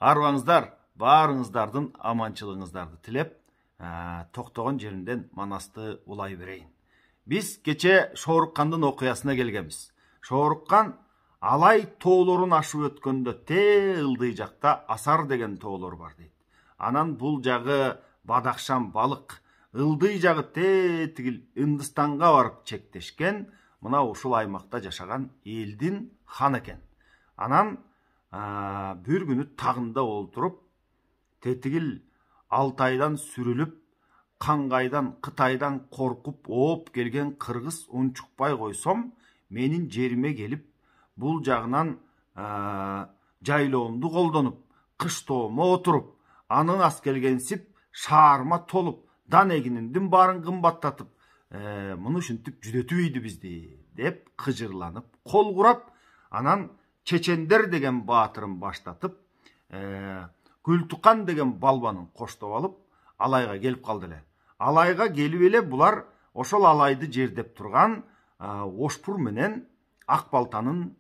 Арбаңыздар, барыңыздардын аманчылыгыңыздарды тилеп, токтогон жеримден манасты улай берейин. Биз кече Шооруккандын окуясына келгенбиз. Шооруккан алай тоолорун ашып өткөндө те ылдый жакта Асар деген тоолор бар дейт. Анан бул жагы Бадахшан балык, ылдый жагы те тигил Үндүстанга барып чектешкен, мына ушул аймакта жашаган элдин хан экен. Анан bir günü tağında olturup, tetigil Altaydan sürülüp, Kangaydan, Kıtaydan korkup oop gelgen Kırgız unçukpay koysam, menin jerime gelip, bul jagынан jayloomду koldonup, kıştooma oturup, anın askelgensip, şaarma tolup, dan eginindin barın kımbattatıp, munu şintip jüdötübüydü bizdi, dep kıjırlanıp, kol kurap, anan Çeçender деген батырын баштатып, Гүлтуқан деген балбанын коштоп алып, алайга келип калды эле. Алайга келип эле булар ошол алайды жердеп турган Ошпур менен Ак Балтанын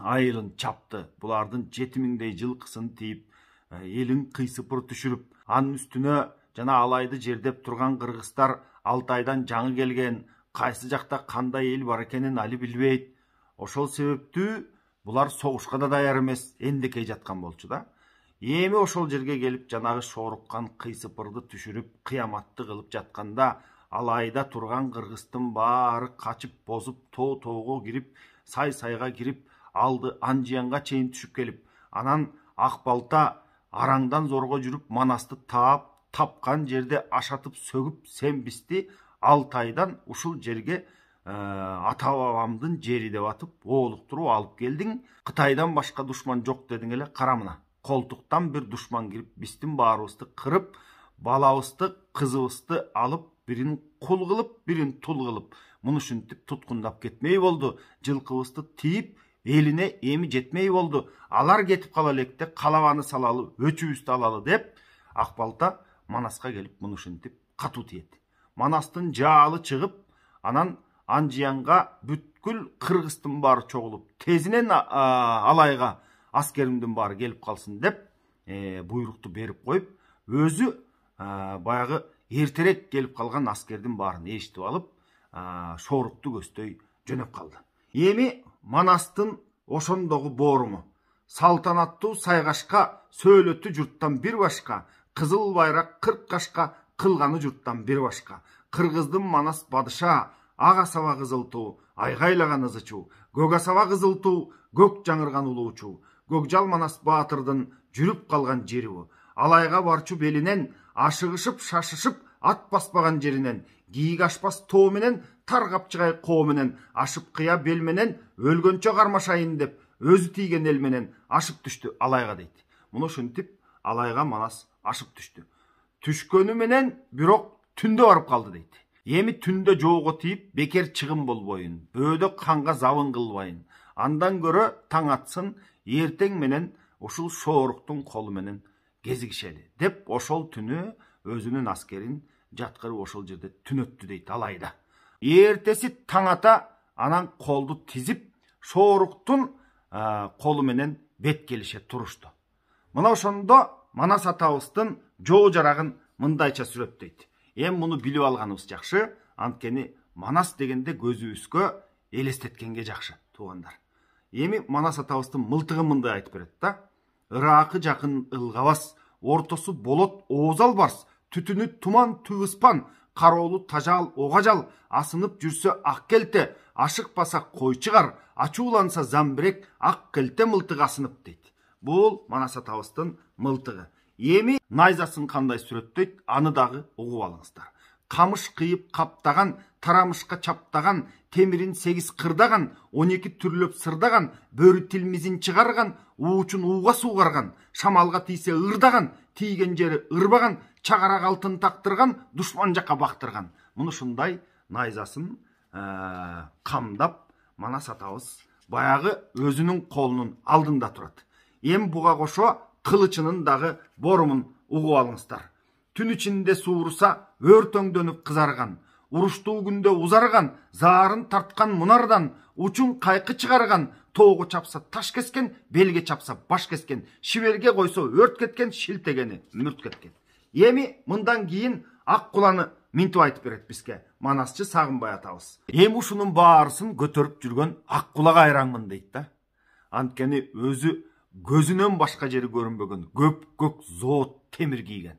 айылын чапты. Булардын 7000дей жылкысын тийип, элин кыйсыпыр түшүрүп, анын үстүнө жана алайды жердеп турган кыргыздар Алтайдан жаңы келген, кайсы жакта кандай эл бар экенин али билбейт. Ошол себептүү Булар соғышқа да даяр эмес, эндекей жаткан болчу да. Эми ошол жерге келип, жанагы Шооруккан кыйсыпырды түшүрүп, кыяматты кылып жатканда, алайда турган кыргыздын баары качып, бозуп, тоого кирип, сай-сайга кирип, алды Анжиянга чейин түшүп келип, анан Ак Балта араңдан зорго жүрүп, манасты тапкан жерде ашатып сөгүп, сенбисти Алтайдан ушул жерге ата бабамдын жери деп атып, оолуктуруп алып келдиң. Кытайдан башка душман жок дедиң эле, кара мына. Колтуктан бир душман кирип, биздин баарыбызды кырып, балабызды, кызыбызды алып, бирин кул кылып, бирин тул кылып, муну ушинтип туткундап кетмей болду. Жылкыбызды тийип, элине эми жетмей болду. Алар кетип кала электе, калабаны салалы, өчүбүздү алалы деп, Ак Балта Манаска келип, муну ушинтип катуу тиет. Манастын жаалы чыгып, анан Анжиянга бүткүл кыргыздын баары чогулуп, тезинен алайга аскеримдин баары келип калсын деп буйрукту берип коюп, өзү баягы эртерээк келип калган аскердин баарын эшитип алып, Шоорукту көздөй жөнөп калды. Эми Манастын ошондогу бооруму, салтанаттуу сайгашка сөөлөтү журттан бир башка, кызыл байрак 40 кашка кылганы журттан бир башка, кыргыздын Манас падыша, Ак асаба кызылтуу, айгайлаган ызычуу, көк асаба кызылтуу, көк жаңырган улуучу, Көкжал Манас баатырдын жүрүп калган жери бу. Алайга барчу белинен, ашыгышып, шашышып, ат баспаган жеринен, кийик ашпас тоо менен, тар капчыгай коо менен, ашып кыя бел менен, өлгөнчө кармашайын деп, өзү тийген эл менен ашып түштү алайга дейт. Муну ушинтип алайга Манас ашып түштү. Түшкөнү менен бирок түндө барып калды дейт. Эми түндө жоого тийип, бекер чыгым болбойын, бөөдө канга забын кылбайын. Андан көрө таң атсын, эртең менен ушул Шооруктун колу менен кезигишели деп, ошол түнү өзүнүн аскерин жаткырып ошол жерде түнөттү дейт алайда. Эртеси таң ата, анан колду тизип, Шооруктун колу менен бет келише турушту. Мына ошондо Манас атабыздын жоо жарагын мындайча сүрөттөйт. Эми муну билип алганыбыз жакшы, анткени Манас дегенде көзүбүзгө элестеткенге жакшы, туугандар. Эми Манас атабыздын мылтыгы мындай айтып берет да. Ыракы жакын ылгабас, ортосу болот оозал барс, түтүнү туман түгүспан, кароолу тажал огажал, асынып жүрсө ак келте, ашыкпаса кой чыгар, ачууланса замбирек, ак келте мылтык асынып дейт. Бул Манас атабыздын мылтыгы. Эми найзасын кандай сүрөттөйт, аны дагы угуп алыңыздар. Камыш кыйып каптаган, тарамышка чаптаган, темирин 8 кырдаган, 12 түрлөп сырдаган, бөрү тилмизин чыгарган, уучун ууга суугарган, шамалга тийсе ырдаган, тийген жери ырбаган, чагарак алтын тактырган, душман жакка бактырган. Муну ушундай найзасын камдап Манас атабыз баягы өзүнүн колунун алдында турат. Эми буга кошо кылычынын дагы борумун угуп алыңыздар. Түн ичинде сууруса, өртөңдөнүп кызарган, уруштуу күндө узарган, заарын тарткан мунардан, учун кайкы чыгарган, тоого чапса таш кескен, белге чапса баш кескен, шиберге койсо өрт кеткен, шилтегени мүрт кеткен. Эми мындан кийин ак куланы минтип айтып берет бизге манасчы Сагынбай атабыз. Эми ушунун баарысын көтөрүп жүргөн ак кулага айранмын дейт да. Анткени өзү көзүнөн башка жери көрүнбөгөн көк зоот темир кийген.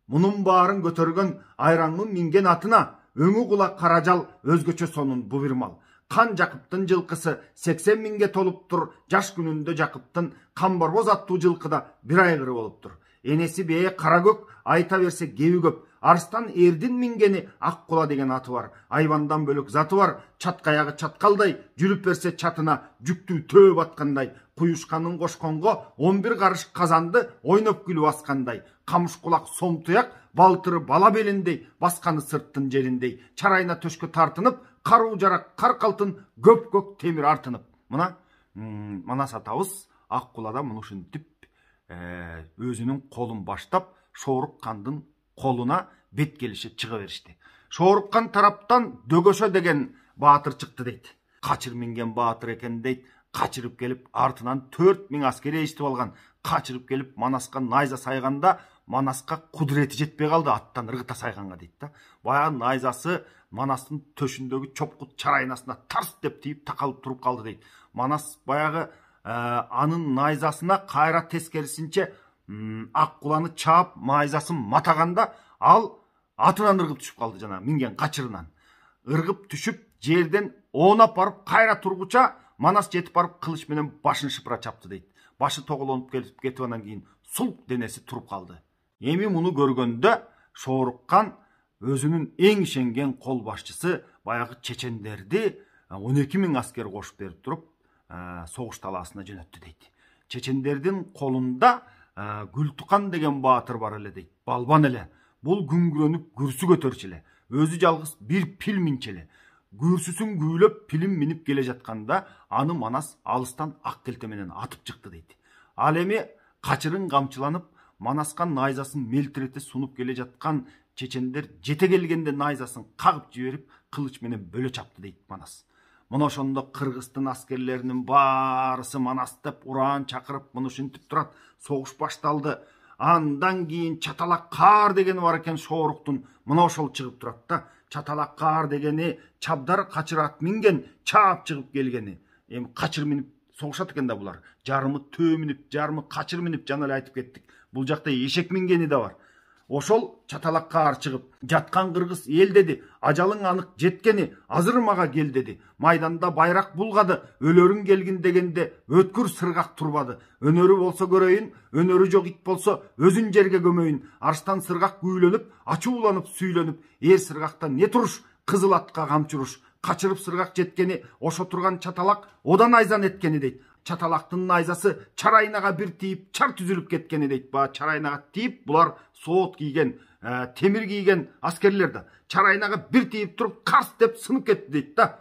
Мунун баарын көтөргөн айранмын минген атына өңү кулак кара жал өзгөчө сонун бу бир мал. Кан Жакыптын жылкысы 80 миңге толуптур. Жаш күнүндө Жакыптын Камбарбоз аттуу жылкыда бир айгыры болуптур. Энеси бее кара көк, айта берсе кеби көп. Арстан эрдин мингени ак кула деген аты бар. Айбандан бөлөк заты бар. Чаткаягы чаткалдай, жүрүп берсе чатына жүктүү төө баткандай. Куюшканын кошконго 11 карыш казанды ойноп күлүп аскандай. Камыш кулак сомтуяк, балтыры бала белиндей, басканы сырттын жериндей. Чарайна төшкө тартынып, каруу жарак кар калтын көк темир артынып. Мына Манас атабыз ак кулада муну ушинтип өзүнүн колун баштап Шоорук кандын колуна бет келиши чыга беришти. Шоорук кан тараптан Дөгөшө деген баатыр чыкты дейт. Качыр минген баатыр экен дейт. Качырып келип артынан 4000 аскери эстип алган. Качырып келип Манаска найза сайганда Манаска кудурети жетпей калды аттан ыргыта сайганга дейт да. Баягы найзасы Манастын төшүндөгү чопкут чарайнасына тарс деп тийип такалып туруп калды дейт. Манас баягы анын найзасына кайра тескерисинче ак куланы чаап найзасын матаганда ал атынан ыргып түшүп калды жана минген качырынан. Ыргып түшүп жерден оонап барып кайра тургуча Манас жетип барып кылыч менен башын шыпыра чапты дейт. Башы тоголонуп кетип андан кийин сулк денеси туруп калды. Эми муну көргөндө Шоорук кан өзүнүн эң ишенген кол башчысы баягы чечендерди 12 000 аскер кошуп берип туруп согуш талаасына жөнөттү дейт. Чечендердин колунда Гүлтукан деген баатыр бар эле дейт. Балбан эле. Бул күңгүрөнүп күрсү көтөрчү эле. Өзү жалгыз бир пил минче эле. Күрсүсүн күүлөп пилин минип келе жатканда аны Манас алыстан ак келте менен атып чыкты дейт. Ал эми качырын камчыланып Манаска найзасын мелтирете сунуп келе жаткан чечендер жете келгенде найзасын кагып жиберип кылыч менен бөлө чапты дейт Манас. Мына ошондо Кыргыздын аскерлеринин баарысы Манас деп ураан чакырып муну ушинтип турат. Согуш башталды. Андан кийин Чаталак каар дегени бар экен Шооруктун. Мына ошол чыгып турат да. Чаталак каар дегени чабдар качыр ат минген, чаап чыгып келгени. Эми качыр минип согушат экен да булар. Жарымы төө минип, жарымы качыр минип жана эле айтып кеттик. Бул жакта эшек мингени да бар. Ошол Чаталак каар чыгып, жаткан кыргыз эл деди, ажалың анык жеткени, азыр мага кел деди. Майданда байрак булгады, өлөрүң келгин дегенде өткүр сыргак турбады. Өнөрү болсо көрөйүн, өнөрү жок ит болсо өзүн жерге көмөйүн. Арстан сыргак күүлөнүп, ачууланып сүйлөнүп, эр сыргакта не туруш, кызыл атка камчыруш. Качырып сыргак жеткени, ошо турган Чаталак одан айзан эткени дейт. Чаталактын найзасы чарайнага бир тийип, чар түзүлүп кеткени дейт. Ба чарайнага тийип, булар соот кийген, темир кийген аскерлер да. Чарайнага бир тийип туруп, карс деп сынып кетти дейт да.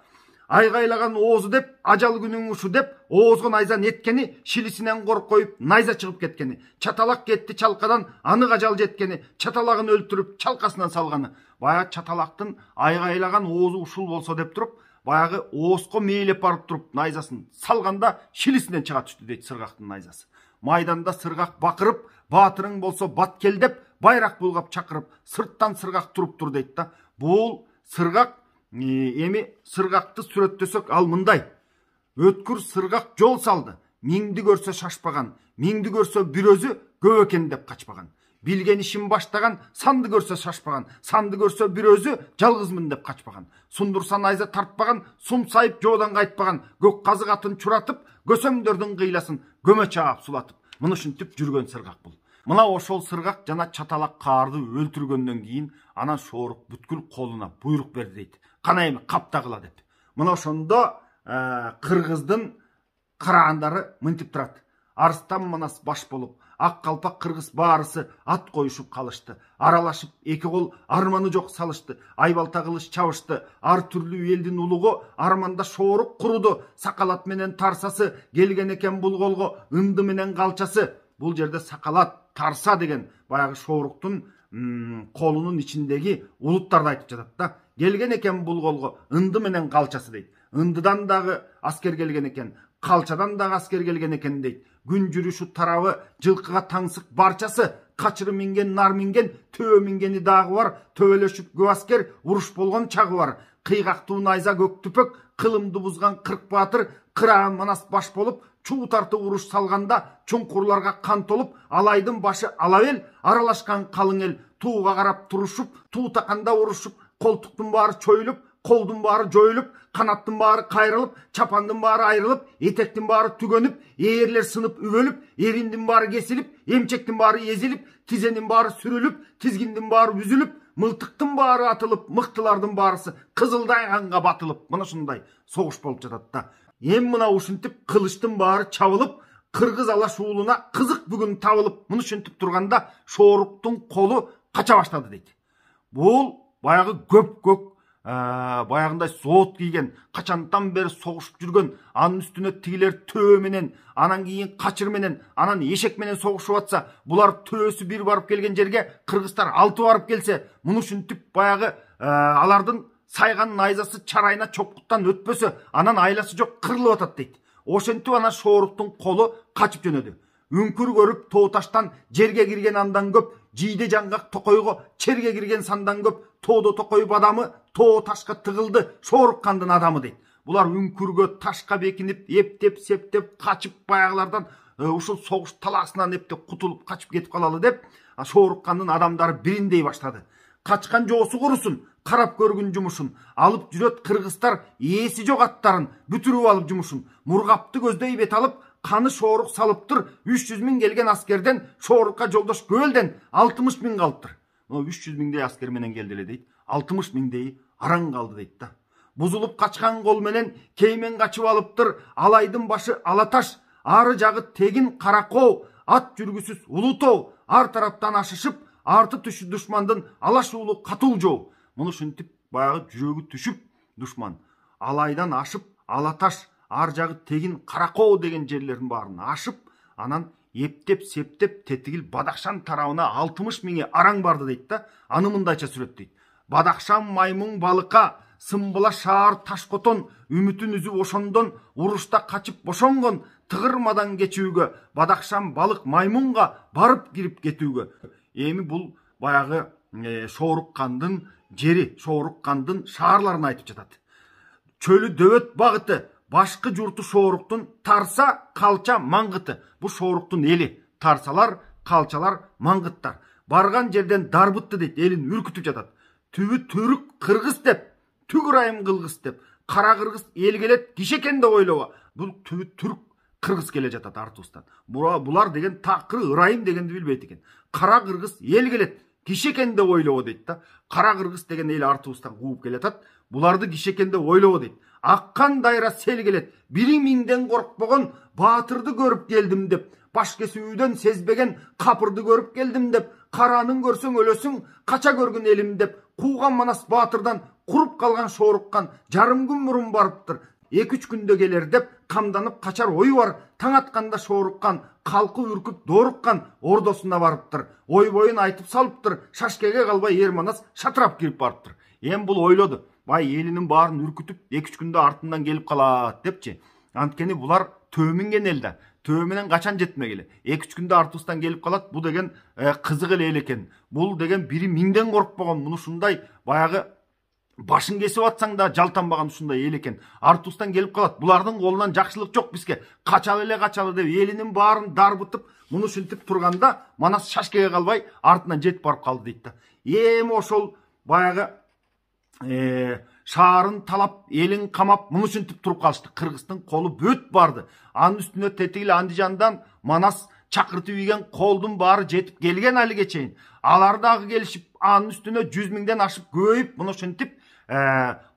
Айгайлаган оозу деп, ажал күнүң ушу деп, оозго найза неткени, шилисинен коркоюп, найза чыгып кеткени. Чаталак кетти чалкадан, анык ажал жеткени, Чаталагын өлтүрүп, чалкасынан салганы. Баягы Чаталактын айгайлаган оозу ушул болсо деп туруп, баягы оозго мейлеп барып туруп, найзасын салганда шилисинен чыга түштү дейт сыргактын найзасы. Майданда сыргак бакырып, баатырың болсо бат кел деп, байрак булгап чакырып, сырттан сыргак туруптур дейт да. Бул сыргак эми сыргакты сүрөттөсөк ал мындай. Өткүр сыргак жол салды. Миңди көрсө шашпаган, миңди көрсө бир өзү көп экен деп качпаган. Билген ишин баштаган, санды көрсө шашпаган, санды көрсө бир өзү жалгызмын деп качпаган. Сундурса найза тартпаган, сум сайып жоодан кайтпаган, көк казык атын чуратып, көсөмдөрдүн кыйласын көмө чаап сулатып. Мына ушинтип жүргөн сыргак бул. Мына ошол сыргак жана Чаталак каарды өлтүргөндөн кийин анан Шоорук бүткүл колуна буйрук берди дейт. Кана эми каптагыла деп. Мына ошондо Кыргыздын караандары мынтип турат. Арстан Манас баш болуп, ак калпак кыргыз баарысы ат коюшуп калышты. Аралашып эки кол арманы жок салышты. Айбалта кылыч чабышты. Ар түрлүү элдин улугу арманда Шоорук куруду. Сакалат менен тарсасы келген экен бул колго, ынды менен калчасы. Бул жерде сакалат, тарса деген баягы Шооруктун колунун ичиндеги улуттарды айтып жатат да. келген екен бұл қолға ынды менен қалчасы дейді. Ындыдан дағы аскер келген екен, қалчадан дағы аскер келген екен дейді. Күн жүріші тарабы жылқыға таңсық барчасы, қачыры минген, нар минген, төе мингені дағы бар, төөлөшүп көп аскер уруш болған чағы бар. Қиғақтуын айза көк түпік, қылымды бұзған қырық батыр, қыраған манас баш болып, чуу тарты уруш салғанда, чуңқурларға қан толып, алайдың башы алавел, аралашқан қалың ел, туға қарап тұрышып, туу тақанда урушуп, қолтықтың бары чөйліп, қолдың бары жойылып, қанаттың бары қайрылып, чапандың бары айрылып, етектің бары түгөніп, ерлер сынып үгөліп, ериндің бары кесіліп, емчектің бары езіліп, тизенің бары сүріліп, тизгиндің бары үзіліп, мылтықтың бары атылып, мықтылардың барысы қызылдай қанға батылып, мына шындай соғыш болып жатады да. Мына ушынтіп қылыштың бары чабылып, қырғыз алаш уылына қызық бүгін табылып, мұны шынтіп тұрғанда Шоруктың қолы қача баштады дейді. Бұл баяғы көп баяғындай зот кийген, қачантан бері соғышып жүрген, анын үстіне тигилер төө менен, анан кейін қачыр менен, анан ешек менен соғышып атса, бұлар төөсү бир барып келген жерге қырғыздар 6 барып келсе, мұны шынтіп баяғы алардын сайған найзасы чарайна чоққыттан өтпөсө, анан айласы жоқ қырылып атат дейді. Ошентип ана Шоруктың қолы қачып жөнөдү. Үңкүр көрүп тооташтан жерге кирген андан көп, жийде жаңгак токойго черге кирген сандан көп, тоодо токойуп адамы тоо ташка тыгылды Шоруккандын адамы дейт. Булар үңкүргө ташка бекинип, эптеп, септеп, качып баягылардан ушул согуш талаасынан эптеп кутулуп качып кетип калалы деп, Шоруккандын адамдары бириндей баштады. Качкан жоосу курусун, карап көргүн жумушун, алып жүрөт кыргыздар ээси жок аттарын бүтүрүп алып жумушун, мургапты көздөй бет алып, қаны Шорук салыптыр, 300 миң келген аскерден Шорукка жолдош көөлден 60 миң қалыптыр. 300 миңдей аскер менен келдиле дейт, 60 миңдей араң қалды дейт да. Бузулуп качкан кол менен кеймен качып алыптыр, алайдын башы Алаташ, ары жагы тегин Каракоо, ат жүргүсүз Улутоо, ар тараптан ашышып, арты түшү душмандын алаш уулу катуу жоо. Муну шынтип баягы жүрөгү түшүп душман алайдан ашып, Алаташ, ар жагы тегин Каракоо деген жерлерин барын ашып, анан ептеп септеп тетигил Бадахшан тарабына 60 миңи араң барды дейт да. Аны мындайча сүрөттөйт. Бадахшан маймун балыкка, сымбыла шаар Ташкотон, үмүтүн үзүп ошондон урушта качып бошонгон, тыгырмадан кечүүгө, Бадахшан балык маймунга барып кирип кетүүгө. Эми бул баягы Шоруккандын жери, Шоруккандын шаарларын айтып жатат. Чөлү дөбөт багыты, башкы журту Шоруктун Тарса, Калча, Маңгыты. Бу Шоруктун эли. Тарсалар, Калчалар, Маңгыттар. Барган жерден дарбытты дейт, элин үркүтүп жатат. Түбү түрүк кыргыз деп, түк ырайым кылгыс деп, кара кыргыз эл келет, кишекен деп ойлоба. Бул түбү түрк кыргыз келе жатат артыбыздан. Булар деген такыр ырайым дегенди билбейт экен. Кара кыргыз эл келет, кишекен деп ойлоба дейт да. Кара кыргыз деген эл артыбыздан кууп келатат. Буларды кишекен деп ойлоба дейт. Аккан дайра сел келет, бири миңден коркпогон баатырды көрүп келдим деп, баш кесүүдөн сезбеген капырды көрүп келдим деп, каранын көрсөң өлөсүң, кача көргүн элим деп, кууган манас баатырдан куруп калган Шоруккан жарым күн мурун барыптыр. 2-3 күндө келер деп камданып качар ой бар. Таң атканда Шоруккан калкы үркүп дооруккан ордосуна барыптыр. Ой боюн айтып салыптыр. Шашкеге калбай ер манас шатырап кирип барыптыр. Эми бул ойлоду. Бай элинин баарын үркүтүп 2-3 күндө артынан келип калат депчи. Анткени булар төө минген эл да. Төө менен качан жетмегиле. 2-3 күндө артыбыздан келип калат. Бул деген кызык эл экен. Бул деген бири миңден коркпогон, муну ушундай баягы башын кесип атсаң да жалтанбаган ушундай эл экен. Артыбыздан келип калат. Булардын колунан жакшылык жок бизге. Качалы деп элинин баарын дарбытып, муну ушинтип турганда манас шашкеге калбай артынан жетип барып калды дейт да. Эми ошол баягы шаарын талап, элин камап, муну ушинтип туруп калышты. Кыргыздын колу бөт барды. Анын үстүнө тетигил Андижандан манас чакыртып ийген колдун баары жетип келген алиге чейин. Алар дагы келишип, анын үстүнө 100 миңден ашып көбөйүп, муну ушинтип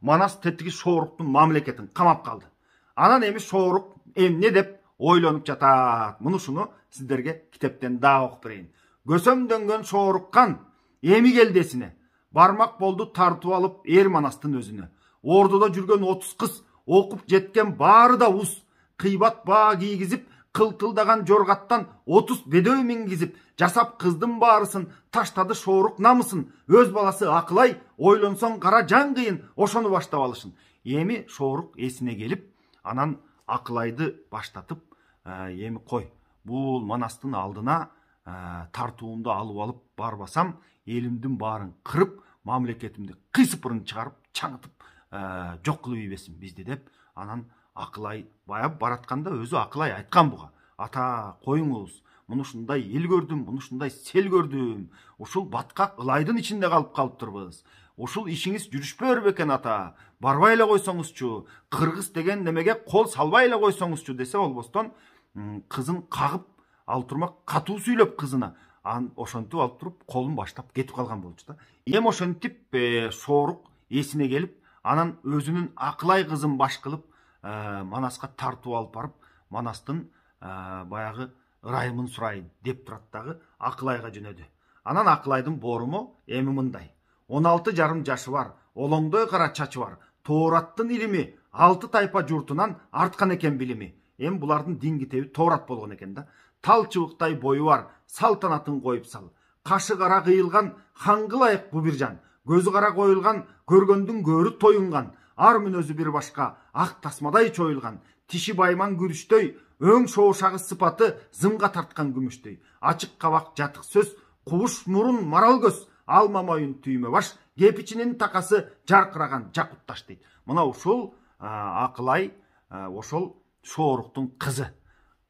манас тетиги Шоруктун мамлекетин камап калды. Анан эми Шорук эмне деп ойлонуп жатат. Мунусуну сиздерге китептен дагы окуп берейин. Көсөмдөнгөн Шоруккан эми келдесине бармак болду тартып алып эр манастын өзүнө. Ордодо жүргөн 30 кыз окуп жеткен баары да уз, кыйбат баа кийгизип, кылтылдаган жоргаттан 30 бедөө мингизип жасап кыздын баарысын таштады Шоорук намысын. Өз баласы Акылай ойлонсоң кара жан кыйын ошону баштап алышын. Эми Шоорук эсине келип, анан Акылайды баштатып, эми кой, бул манастын алдына тартуумду алып барбасам, элимдин баарын кырып, мамлекетимди кыйсыпырын чыгарып, чаңытып жок кылып ийбесин бизди деп, анан Акылай баяп баратканда өзү Акылай айткан буга. Ата, коюңуз, муну ушундай эл көрдүм, муну ушундай сел көрдүм. Ушул баткак ылайдын ичинде калып калыптырбыз. Ушул ишиңиз жүрүшпөр бекен ата. Барбай эле койсоңузчу, кыргыз деген немеге кол салбай эле койсоңузчу десе болбостон, кызын кагып ал турмак катуу сүйлөп кызына. Ошентип алып туруп колун баштап кетип калган болчу да. Эми ошентип Шоорук эсине келип, анан өзүнүн Акылай кызын баш кылып Манаска тартып алып барып, Манастын баягы ырайымын сурайын деп турат дагы Акылайга жөнөдү. Анан Акылайдын бооруму эми мындай: 16,5 жашы бар, олоңдой кара чачы бар, Тоораттын илими 6 тайпа журтунан арткан экен билими. Эми булардын дин китеби Тоорат болгон экен да. Тал чыбыктай бою бар, салтанатын коюп сал. Кашы кара кыйылган ханга ылайык бу бир жан. Көзү кара коюлган, көргөндүн көрү тоюнган. Ар мүнөзү бир башка, ак тасмадай чоюлган. Тиши байман күрүчтөй, өң шоушагы сыпаты зымга тарткан күмүштөй. Ачык кабак жатык сөз, кубуш мурун марал көз, алма моюн түймө баш, кепичинин такасы жаркыраган жакут таш дейт. Мына ушул Акылай ошол Шооруктун кызы.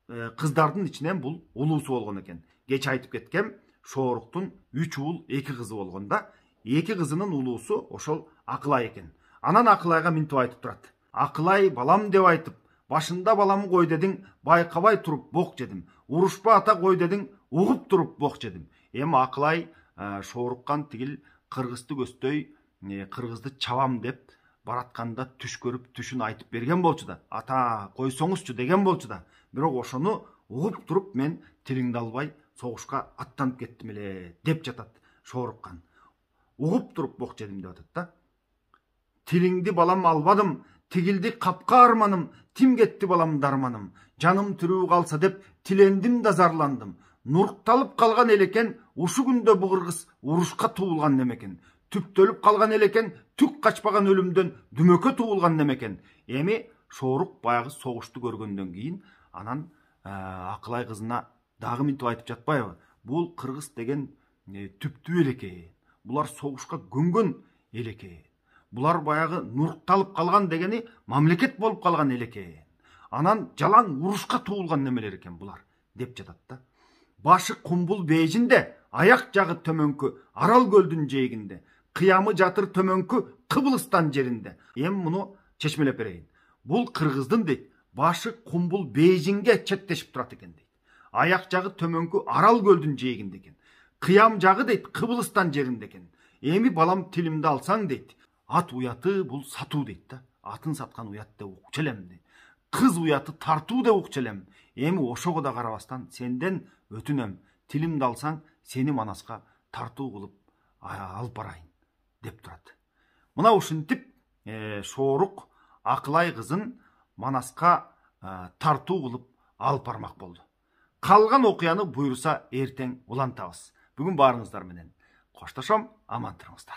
Кыздардын ичинен бул улуусу болгон экен. Кеч айтып кеткем, Шооруктун 3 уул 2 кызы болгон да. 2 кызынын улуусу ошол Акылай экен. Анан Акылайга минтип айтып турат: Акылай балам деп айтып, башында балам кой дедиң, байкабай туруп бок жедим. Урушпа ата кой дедиң, угуп туруп бок жедим. Эми Акылай Шооруккан тигил кыргызды көсtöй, кыргызды чабам деп баратканда түш көрүп түшүн айтып берген болчу да. Ата, койсоңузчу деген болчу да. Бирок ошону угуп туруп мен тилиңди албай согушка аттанып кеттим эле деп жатат Шооруккан. Угуп туруп бок жедим деп атат да. Тилиңди балам албадым, тигилди капка арманым, тим кетти балам дарманым. Жаным тирүү калса деп тилендим да зарландым. Нуркталып калган элекен, ушу күндө бу кыргыз урушка туулган немекен. Түптөлүп калган элекен, түк качпаган өлүмдөн дүмөкө туулган немекен. Эми Шоорук баягы согушту көргөндөн кийин анан Акылай кызына дагы минтип айтып жатпайбы? Бул кыргыз деген түптүү элекен. Булар согушка көнгөн элекен. Булар баягы нуркталып калган дегени мамлекет болуп калган элекен. Анан жалаң урушка туулган немелер экен булар деп жатат да. Башы кумбул бейжинде, аяк жагы төмөнкү Арал көлдүн жээгинде, кыямы жатыр төмөнкү Кыбылыстан жеринде. Эми муну чечмелеп берейин. Бул кыргыздын дейт, башы кумбул бейжинге четтешип турат экен дейт. Аяк жагы төмөнкү Арал көлдүн жээгинде экен. Кыям жагы дейт Кыбылыстан жеринде экен. Эми балам тилимди алсаң дейт, ат уяты бул сатуу дейт да. Атын саткан уят деп укчу элем дейт. Кыз уяты тартуу деп укчу элем. Эми ошого да карабастан сенден өтүнөм, тилимди алсаң сени Манаска тартуу кылып алып барайын деп турат. Мына ушинтип Шоорук Акылай кызын Манаска тартуу кылып алып бармак болду. Калган окуяны буйруса эртең улантабыз. Бүгүн баарыңыздар менен коштошом, аман туруңуздар.